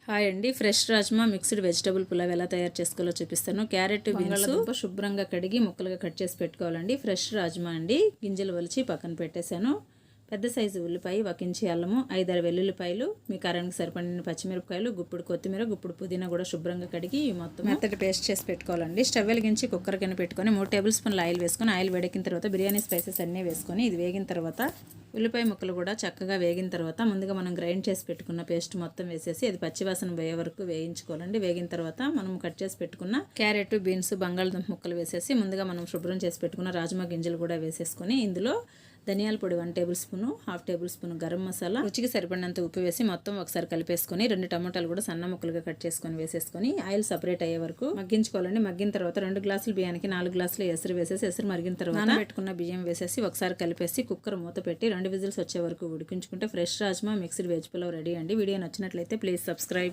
Hi అండి, fresh rajma mixed vegetable pulao ఎలా తయారు చేసుకోవాలో చూపిస్తాను. క్యారెట్ బంగాళదుంప శుభ్రంగా కడిగి ముక్కలుగా కట్ చేసి పెట్టుకోవాలండి. ఫ్రెష్ రాజ్మా అండి, గింజలు వలిచి పక్కన పెట్టేశాను. పెద్ద సైజు ఉల్లిపాయ, 1 ఇంచి అల్లము, 5-6 వెల్లుల్లిపాయలు, మీ కారానికి సరిపడిన పచ్చిమిరపకాయలు, గుప్పుడు కొత్తిమీర, గుప్పుడు పుదీనా కూడా శుభ్రంగా కడిగి మొత్తం మెత్తటి పేస్ట్ చేసి పెట్టుకోవాలండి. స్టవ్ వెలిగించి కుక్కర్ కింద పెట్టుకొని 3 టేబుల్ స్పూన్ల ఆయిల్ వేసుకొని, ఆయిల్ వేడెక్కిన తర్వాత బిర్యానీ స్పైసెస్ అన్నీ వేసుకొని ఇది వేగిన తర్వాత ఉల్లిపాయ ముక్కలు కూడా చక్కగా వేగిన తర్వాత ముందుగా మనం గ్రైండ్ చేసి పెట్టుకున్న పేస్ట్ మొత్తం వేసేసి అది పచ్చివాసన పోయే వరకు వేయించుకోవాలండి. వేగిన తర్వాత మనం కట్ చేసి పెట్టుకున్న క్యారెట్, బీన్స్, బంగాళదుంప ముక్కలు వేసేసి ముందుగా మనం శుభ్రం చేసి పెట్టుకున్న రాజ్మా గింజలు కూడా వేసేసుకొని ఇందులో ధనియాల పొడి 1 table spoon, 1/2 table spoon garam masala, రుచికి సరిపడినంత ఉప్పు వేసి మొత్తం ఒకసారి కలిపేసుకొని 2 టమాటాలు కూడా సన్న ముక్కలుగా కట్ చేసుకొని వేసేసుకొని ఆయిల్ సపరేట్ అయ్యే వరకు మగ్గించుకోవాలండి. మగ్గిన తర్వాత 2 గ్లాసుల బియ్యానికి 4 గ్లాసుల ఎసరు వేసేసి ఎసరు మరిగిన తర్వాత నానబెట్టుకున్న బియ్యం వేసేసి ఒకసారి కలిపేసి కుక్కర్ మూత పెట్టి 2 విజిల్స్ వచ్చే వరకు ఉడికించుకుంటే fresh rajma mixed veg pulao ready అండి. వీడియో నచ్చినట్లయితే ప్లీజ్ సబ్స్క్రైబ్.